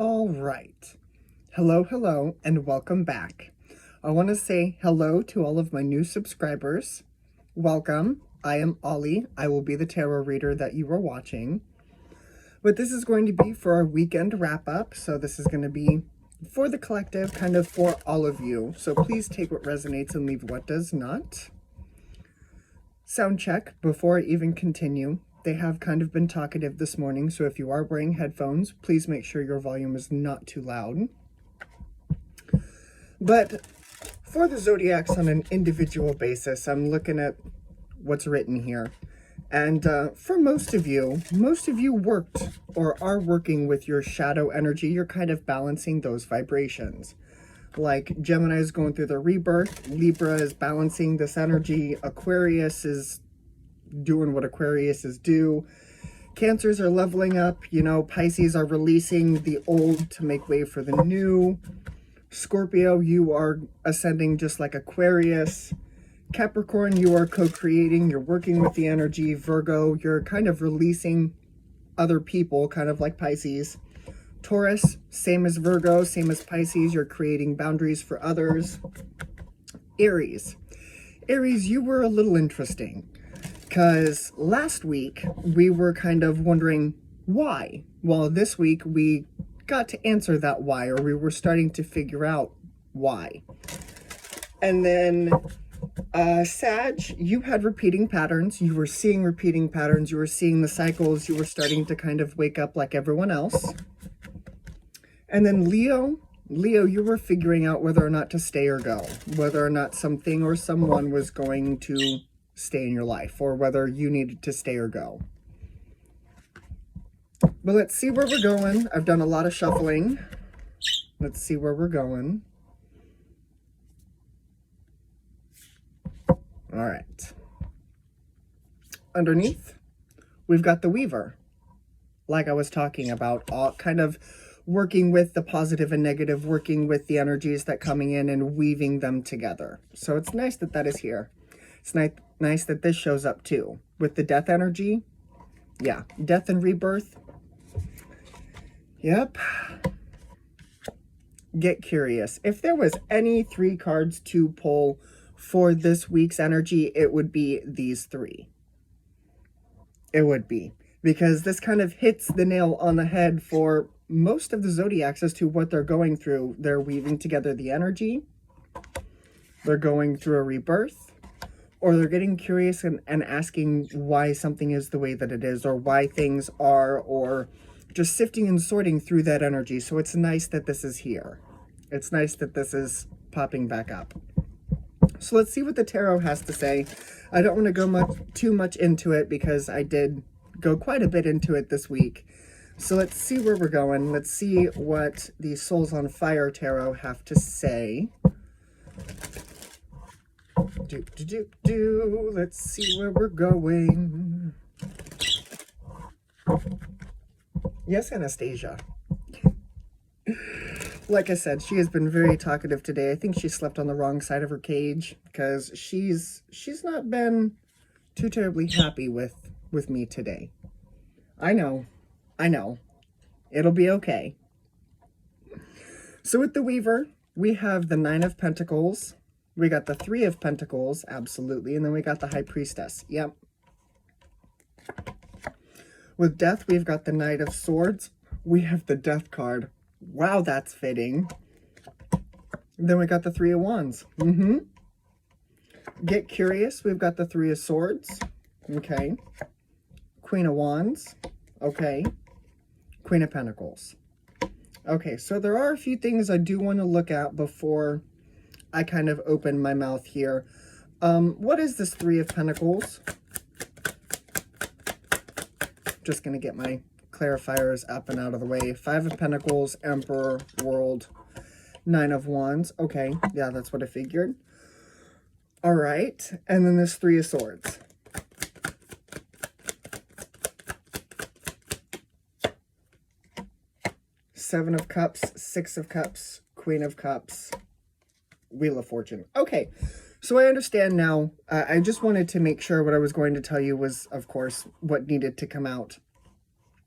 All right. Hello, and welcome back. I want to say hello to all of my new subscribers. Welcome. I am Ollie. I will be the tarot reader that you are watching. But this is going to be for our weekend wrap-up. So this is going to be for the collective, kind of for all of you. So please take what resonates and leave what does not. Sound check before I even continue. They have kind of been talkative this morning, so if you are wearing headphones, please make sure your volume is not too loud. But for the zodiacs on an individual basis, I'm looking at what's written here. And for most of you worked or are working with your shadow energy. You're kind of balancing those vibrations. Like Gemini is going through the rebirth, Libra is balancing this energy, Aquarius is doing what Aquariuses do, Cancers are leveling up, Pisces are releasing the old to make way for the new, Scorpio, you are ascending just like Aquarius, Capricorn, you are co-creating, you're working with the energy, Virgo, you're kind of releasing other people, kind of like Pisces, Taurus, same as Virgo, same as Pisces, you're creating boundaries for others. Aries, you were a little interesting because last week we were kind of wondering why. Well, this week we got to answer that why, or we were starting to figure out why. And then Sag, you had repeating patterns. You were seeing repeating patterns. You were seeing the cycles. You were starting to kind of wake up like everyone else. And then Leo, you were figuring out whether or not to stay or go, whether or not something or someone was going to stay in your life, or whether you needed to stay or go. But let's see where we're going. I've done a lot of shuffling. Let's see where we're going. All right. Underneath, we've got the Weaver. Like I was talking about, all kind of working with the positive and negative, working with the energies that coming in and weaving them together. So it's nice that that is here. It's nice that this shows up too. With the death energy, yeah, death and rebirth. Yep. Get curious. If there was any 3 cards to pull for this week's energy, it would be these 3. It would be. Because this kind of hits the nail on the head for most of the zodiacs as to what they're going through. They're weaving together the energy. They're going through a rebirth. Or they're getting curious and asking why something is the way that it is, or why things are, or just sifting and sorting through that energy. So it's nice that this is here. It's nice that this is popping back up. So let's see what the tarot has to say. I don't want to go too much into it because I did go quite a bit into it this week. So let's see where we're going. Let's see what the Souls on Fire tarot have to say. Let's see where we're going. Yes, Anastasia. Like I said, she has been very talkative today. I think she slept on the wrong side of her cage because she's not been too terribly happy with me today. I know. It'll be okay. So with the Weaver, we have the 9 of Pentacles. We got the 3 of Pentacles, absolutely. And then we got the High Priestess. Yep. With Death, we've got the Knight of Swords. We have the Death card. Wow, that's fitting. Then we got the 3 of Wands. Get curious. We've got the 3 of Swords. Okay. Queen of Wands. Okay. Queen of Pentacles. Okay, so there are a few things I do want to look at before I kind of open my mouth here. What is this 3 of Pentacles? Just going to get my clarifiers up and out of the way. 5 of Pentacles, Emperor, World, 9 of Wands. Okay, yeah, that's what I figured. All right, and then this 3 of Swords. Seven of Cups, 6 of Cups, Queen of Cups, Wheel of Fortune. Okay, so I understand now. I just wanted to make sure what I was going to tell you was, of course, what needed to come out.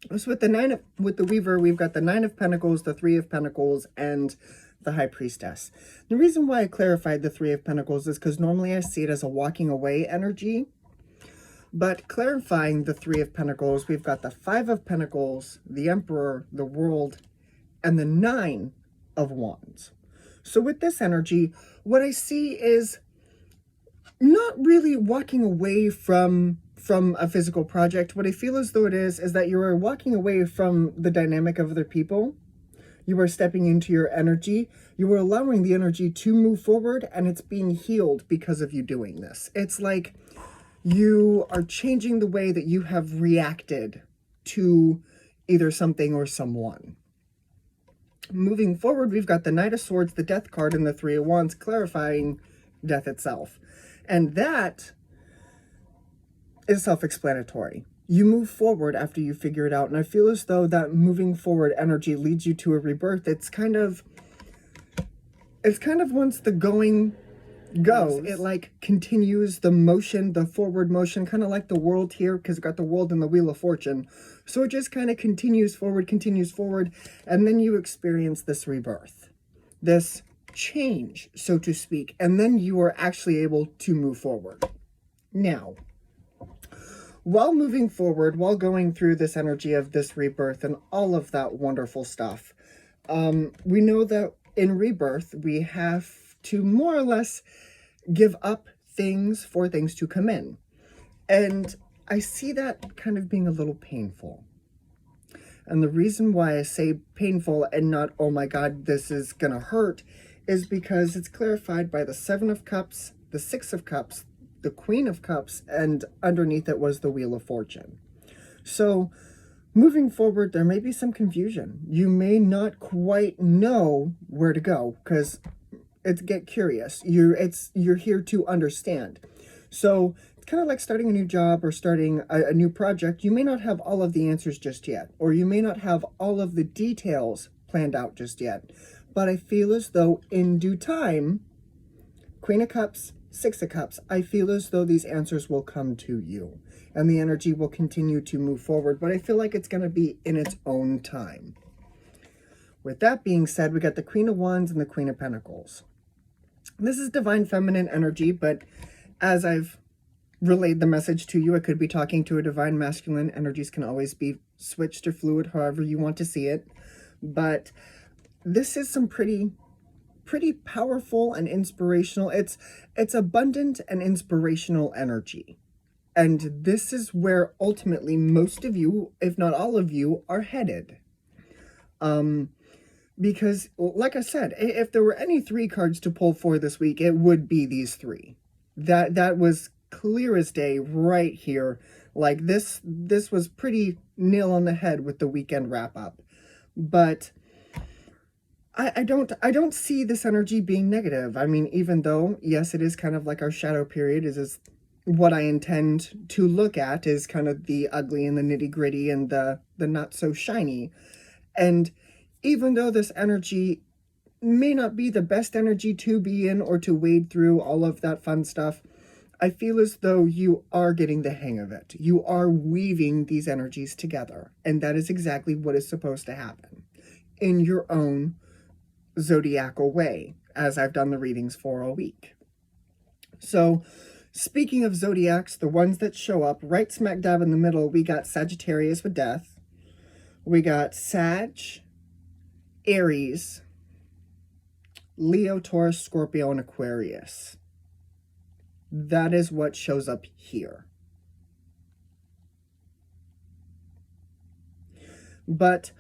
So with the Weaver, we've got the Nine of Pentacles, the Three of Pentacles, and the High Priestess. The reason why I clarified the Three of Pentacles is because normally I see it as a walking away energy. But clarifying the Three of Pentacles, we've got the Five of Pentacles, the Emperor, the World, and the Nine of Wands. So with this energy, what I see is not really walking away from a physical project. What I feel as though it is that you are walking away from the dynamic of other people. You are stepping into your energy. You are allowing the energy to move forward, and it's being healed because of you doing this. It's like you are changing the way that you have reacted to either something or someone. Moving forward, we've got the Knight of Swords, the Death card, and the Three of Wands, clarifying death itself. And that is self-explanatory. You move forward after you figure it out. And I feel as though that moving forward energy leads you to a rebirth. It's kind of once the going goes, it like continues the motion, the forward motion, kind of like the world here, because it got the world and the Wheel of Fortune. So it just kind of continues forward, and then you experience this rebirth, this change, so to speak, and then you are actually able to move forward. Now, while moving forward, while going through this energy of this rebirth and all of that wonderful stuff, we know that in rebirth, we have to more or less give up things for things to come in. And I see that kind of being a little painful. And the reason why I say painful and not, oh my God, this is gonna hurt, is because it's clarified by the Seven of Cups, the Six of Cups, the Queen of Cups, and underneath it was the Wheel of Fortune. So moving forward, there may be some confusion. You may not quite know where to go, because it's get curious. You're here to understand. So it's kind of like starting a new job or starting a new project. You may not have all of the answers just yet, or you may not have all of the details planned out just yet. But I feel as though in due time, Queen of Cups, Six of Cups, I feel as though these answers will come to you and the energy will continue to move forward. But I feel like it's going to be in its own time. With that being said, we got the Queen of Wands and the Queen of Pentacles. This is divine feminine energy, but as I've relayed the message to you, I could be talking to a divine masculine. Energies can always be switched or fluid, however you want to see it. But this is some pretty powerful and inspirational. It's abundant and inspirational energy. And this is where ultimately most of you, if not all of you, are headed. Because, like I said, if there were any three cards to pull for this week, it would be these three. That was clear as day right here. Like this was pretty nail on the head with the weekend wrap up. But I don't see this energy being negative. I mean, even though, yes, it is kind of like our shadow period, is what I intend to look at is kind of the ugly and the nitty gritty and the not so shiny. And even though this energy may not be the best energy to be in or to wade through all of that fun stuff, I feel as though you are getting the hang of it. You are weaving these energies together. And that is exactly what is supposed to happen in your own zodiacal way, as I've done the readings for all week. So, speaking of zodiacs, the ones that show up right smack dab in the middle, we got Sagittarius with death. We got Sag, Aries, Leo, Taurus, Scorpio, and Aquarius. That is what shows up here. But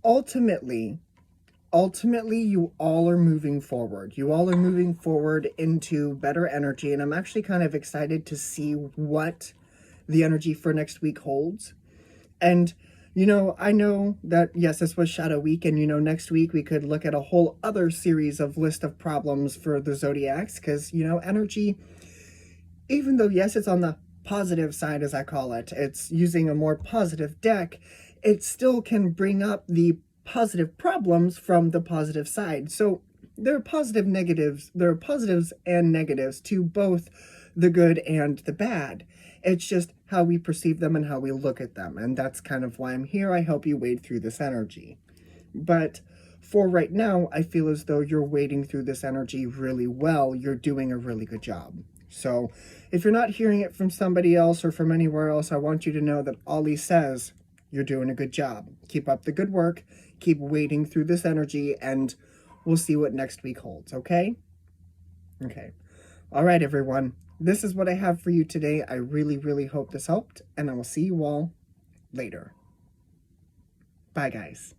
ultimately, you all are moving forward. You all are moving forward into better energy, and I'm actually kind of excited to see what the energy for next week holds. And you know, I know that, yes, this was Shadow Week, and, you know, next week we could look at a whole other series of list of problems for the zodiacs, because, you know, energy, even though, yes, it's on the positive side, as I call it, it's using a more positive deck, it still can bring up the positive problems from the positive side. So there are positives and negatives to both the good and the bad. It's just how we perceive them and how we look at them. And that's kind of why I'm here. I help you wade through this energy. But for right now, I feel as though you're wading through this energy really well. You're doing a really good job. So if you're not hearing it from somebody else or from anywhere else, I want you to know that Ollie says you're doing a good job. Keep up the good work. Keep wading through this energy, and we'll see what next week holds, okay? Okay. All right, everyone. This is what I have for you today. I really, really hope this helped, and I will see you all later. Bye, guys.